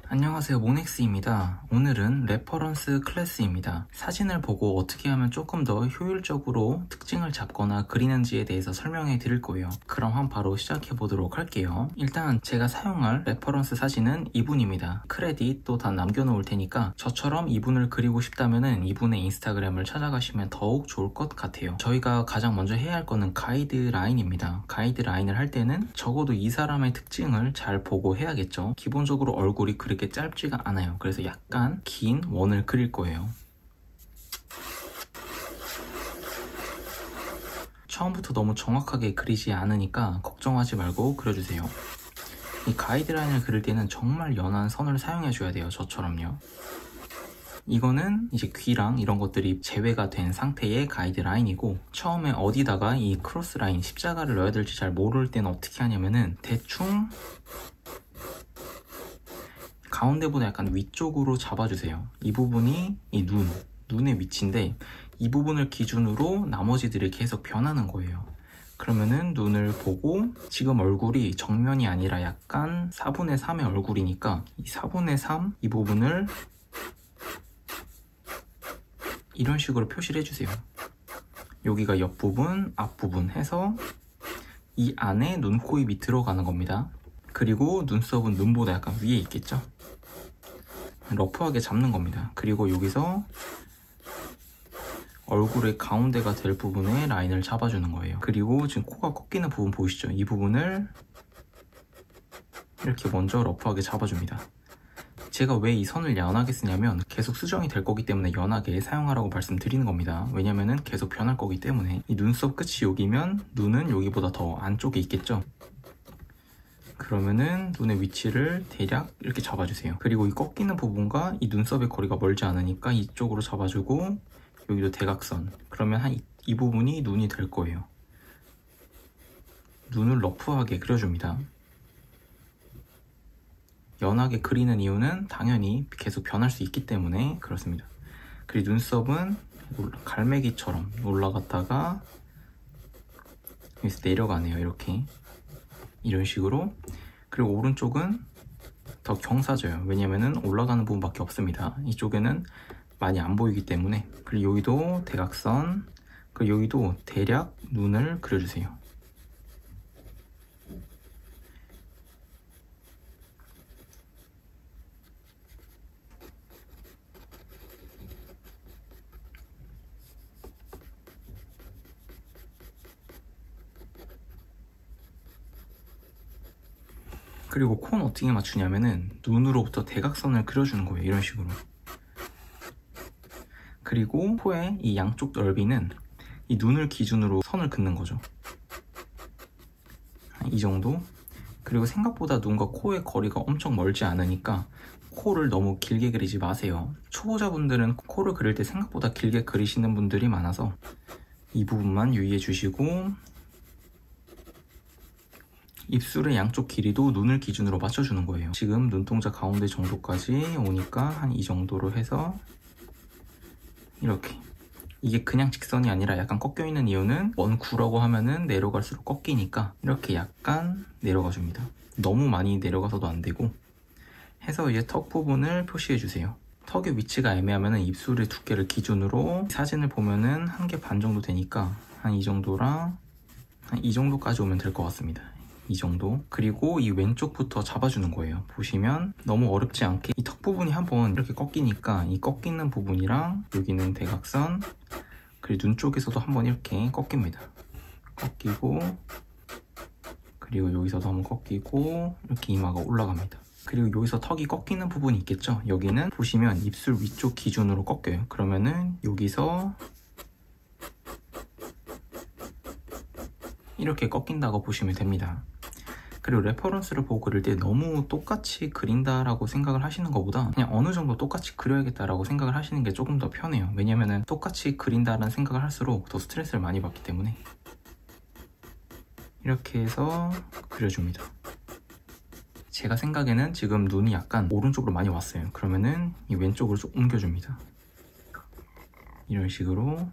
안녕하세요, 모넥스입니다. 오늘은 레퍼런스 클래스입니다. 사진을 보고 어떻게 하면 조금 더 효율적으로 특징을 잡거나 그리는지에 대해서 설명해 드릴 거예요. 그럼 바로 시작해 보도록 할게요. 일단 제가 사용할 레퍼런스 사진은 이분입니다. 크레딧 또 다 남겨놓을 테니까 저처럼 이분을 그리고 싶다면 이분의 인스타그램을 찾아가시면 더욱 좋을 것 같아요. 저희가 가장 먼저 해야 할 거는 가이드라인입니다. 가이드라인을 할 때는 적어도 이 사람의 특징을 잘 보고 해야겠죠. 기본적으로 얼굴이 그렇게 짧지가 않아요. 그래서 약간 긴 원을 그릴 거예요. 처음부터 너무 정확하게 그리지 않으니까 걱정하지 말고 그려주세요. 이 가이드라인을 그릴 때는 정말 연한 선을 사용해 줘야 돼요. 저처럼요. 이거는 이제 귀랑 이런 것들이 제외가 된 상태의 가이드라인이고, 처음에 어디다가 이 크로스라인, 십자가를 넣어야 될지 잘 모를 때는 어떻게 하냐면은 대충 가운데보다 약간 위쪽으로 잡아주세요. 이 부분이 이 눈의 위치인데, 이 부분을 기준으로 나머지들이 계속 변하는 거예요. 그러면은 눈을 보고, 지금 얼굴이 정면이 아니라 약간 4분의 3의 얼굴이니까 이 4분의 3 이 부분을 이런 식으로 표시를 해주세요. 여기가 옆부분, 앞부분 해서 이 안에 눈, 코, 입이 들어가는 겁니다. 그리고 눈썹은 눈보다 약간 위에 있겠죠? 러프하게 잡는 겁니다. 그리고 여기서 얼굴의 가운데가 될 부분에 라인을 잡아주는 거예요. 그리고 지금 코가 꺾이는 부분 보이시죠? 이 부분을 이렇게 먼저 러프하게 잡아줍니다. 제가 왜 이 선을 연하게 쓰냐면 계속 수정이 될 거기 때문에 연하게 사용하라고 말씀드리는 겁니다. 왜냐면은 계속 변할 거기 때문에. 이 눈썹 끝이 여기면 눈은 여기보다 더 안쪽에 있겠죠? 그러면은 눈의 위치를 대략 이렇게 잡아주세요. 그리고 이 꺾이는 부분과 이 눈썹의 거리가 멀지 않으니까 이쪽으로 잡아주고, 여기도 대각선. 그러면 한 이 부분이 눈이 될 거예요. 눈을 러프하게 그려줍니다. 연하게 그리는 이유는 당연히 계속 변할 수 있기 때문에 그렇습니다. 그리고 눈썹은 갈매기처럼 올라갔다가 여기서 내려가네요. 이렇게 이런 식으로. 그리고 오른쪽은 더 경사져요. 왜냐면은 올라가는 부분밖에 없습니다. 이쪽에는 많이 안 보이기 때문에. 그리고 여기도 대각선, 그리고 여기도 대략 눈을 그려주세요. 그리고 코는 어떻게 맞추냐면은 눈으로부터 대각선을 그려주는 거예요. 이런 식으로. 그리고 코의 이 양쪽 넓이는 이 눈을 기준으로 선을 긋는 거죠. 이 정도. 그리고 생각보다 눈과 코의 거리가 엄청 멀지 않으니까 코를 너무 길게 그리지 마세요. 초보자분들은 코를 그릴 때 생각보다 길게 그리시는 분들이 많아서 이 부분만 유의해 주시고, 입술의 양쪽 길이도 눈을 기준으로 맞춰주는 거예요. 지금 눈동자 가운데 정도까지 오니까 한 이 정도로 해서 이렇게. 이게 그냥 직선이 아니라 약간 꺾여 있는 이유는 원구라고 하면은 내려갈수록 꺾이니까 이렇게 약간 내려가 줍니다. 너무 많이 내려가서도 안 되고 해서 이제 턱 부분을 표시해 주세요. 턱의 위치가 애매하면은 입술의 두께를 기준으로 사진을 보면은 1개 반 정도 되니까 한 이 정도랑 한 이 정도까지 오면 될 것 같습니다. 이 정도. 그리고 이 왼쪽부터 잡아주는 거예요. 보시면 너무 어렵지 않게 이 턱 부분이 한번 이렇게 꺾이니까 이 꺾이는 부분이랑 여기는 대각선, 그리고 눈 쪽에서도 한번 이렇게 꺾입니다. 꺾이고, 그리고 여기서도 한번 꺾이고, 이렇게 이마가 올라갑니다. 그리고 여기서 턱이 꺾이는 부분이 있겠죠? 여기는 보시면 입술 위쪽 기준으로 꺾여요. 그러면은 여기서 이렇게 꺾인다고 보시면 됩니다. 그리고 레퍼런스를 보고 그릴 때 너무 똑같이 그린다라고 생각을 하시는 것보다 그냥 어느 정도 똑같이 그려야겠다라고 생각을 하시는 게 조금 더 편해요. 왜냐면은 똑같이 그린다라는 생각을 할수록 더 스트레스를 많이 받기 때문에. 이렇게 해서 그려줍니다. 제가 생각에는 지금 눈이 약간 오른쪽으로 많이 왔어요. 그러면은 이 왼쪽으로 좀 옮겨줍니다. 이런 식으로.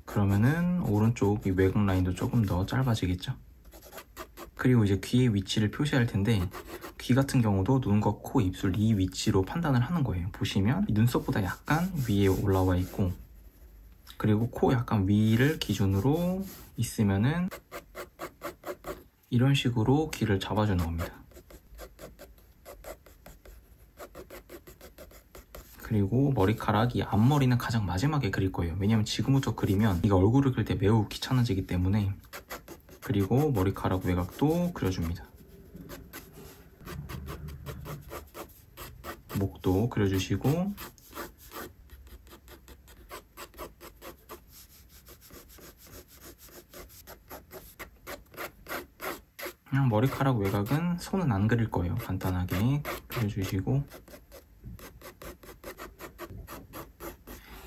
그러면은 오른쪽 이 외곽 라인도 조금 더 짧아지겠죠. 그리고 이제 귀의 위치를 표시할 텐데, 귀 같은 경우도 눈과 코, 입술 이 위치로 판단을 하는 거예요. 보시면 눈썹보다 약간 위에 올라와 있고, 그리고 코 약간 위를 기준으로 있으면은 이런 식으로 귀를 잡아주는 겁니다. 그리고 머리카락, 이 앞머리는 가장 마지막에 그릴 거예요. 왜냐면 지금부터 그리면 이게 얼굴을 그릴 때 매우 귀찮아지기 때문에. 그리고 머리카락 외곽도 그려줍니다. 목도 그려주시고, 그냥 머리카락 외곽은 손은 안 그릴 거예요. 간단하게 그려주시고,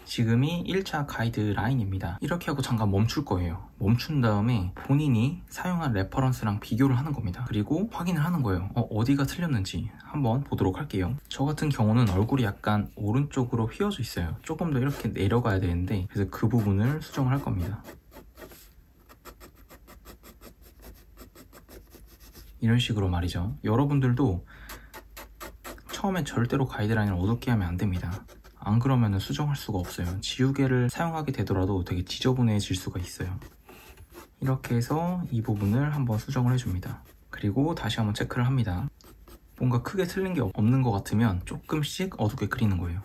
지금이 1차 가이드라인입니다. 이렇게 하고 잠깐 멈출 거예요. 멈춘 다음에 본인이 사용한 레퍼런스랑 비교를 하는 겁니다. 그리고 확인을 하는 거예요. 어디가 틀렸는지 한번 보도록 할게요. 저 같은 경우는 얼굴이 약간 오른쪽으로 휘어져 있어요. 조금 더 이렇게 내려가야 되는데, 그래서 그 부분을 수정을 할 겁니다. 이런 식으로 말이죠. 여러분들도 처음에 절대로 가이드라인을 어둡게 하면 안 됩니다. 안 그러면 수정할 수가 없어요. 지우개를 사용하게 되더라도 되게 지저분해질 수가 있어요. 이렇게 해서 이 부분을 한번 수정을 해줍니다. 그리고 다시 한번 체크를 합니다. 뭔가 크게 틀린 게 없는 것 같으면 조금씩 어둡게 그리는 거예요.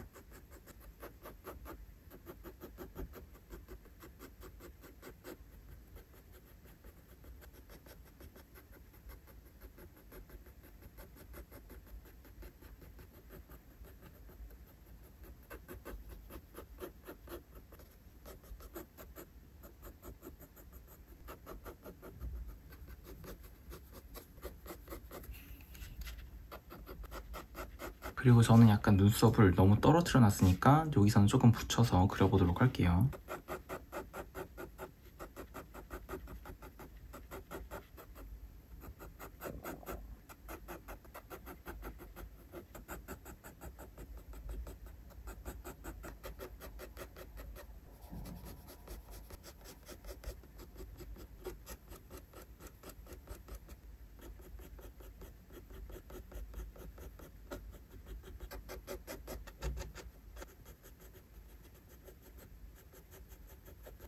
그리고 저는 약간 눈썹을 너무 떨어뜨려 놨으니까 여기서는 조금 붙여서 그려보도록 할게요.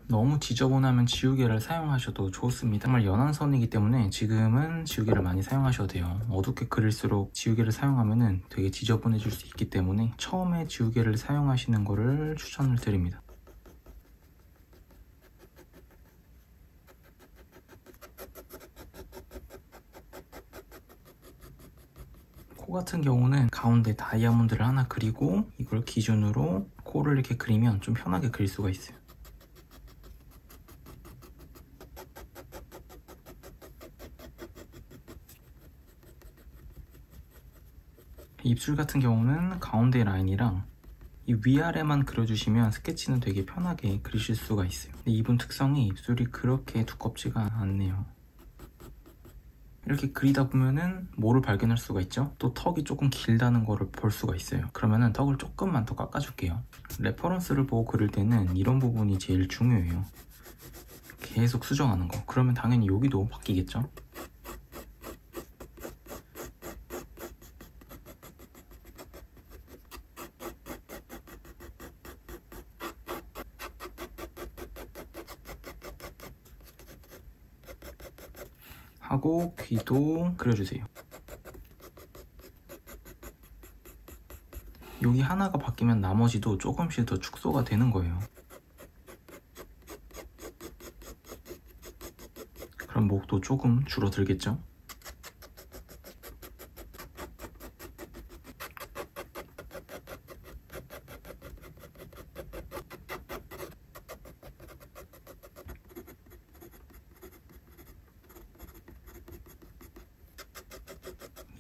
너무 지저분하면 지우개를 사용하셔도 좋습니다. 정말 연한 선이기 때문에 지금은 지우개를 많이 사용하셔도 돼요. 어둡게 그릴수록 지우개를 사용하면 되게 지저분해질 수 있기 때문에 처음에 지우개를 사용하시는 거를 추천을 드립니다. 코 같은 경우는 가운데 다이아몬드를 하나 그리고 이걸 기준으로 코를 이렇게 그리면 좀 편하게 그릴 수가 있어요. 입술 같은 경우는 가운데 라인이랑 이 위아래만 그려주시면 스케치는 되게 편하게 그리실 수가 있어요. 근데 이분 특성이 입술이 그렇게 두껍지가 않네요. 이렇게 그리다 보면은 뭐를 발견할 수가 있죠? 또 턱이 조금 길다는 거를 볼 수가 있어요. 그러면은 턱을 조금만 더 깎아줄게요. 레퍼런스를 보고 그릴 때는 이런 부분이 제일 중요해요. 계속 수정하는 거. 그러면 당연히 여기도 바뀌겠죠? 하고 귀도 그려주세요. 여기 하나가 바뀌면 나머지도 조금씩 더 축소가 되는 거예요. 그럼 목도 조금 줄어들겠죠?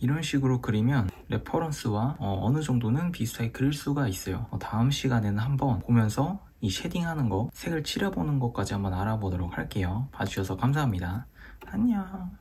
이런 식으로 그리면 레퍼런스와 어느 정도는 비슷하게 그릴 수가 있어요. 다음 시간에는 한번 보면서 이 쉐딩하는 거, 색을 칠해보는 것까지 한번 알아보도록 할게요. 봐주셔서 감사합니다. 안녕.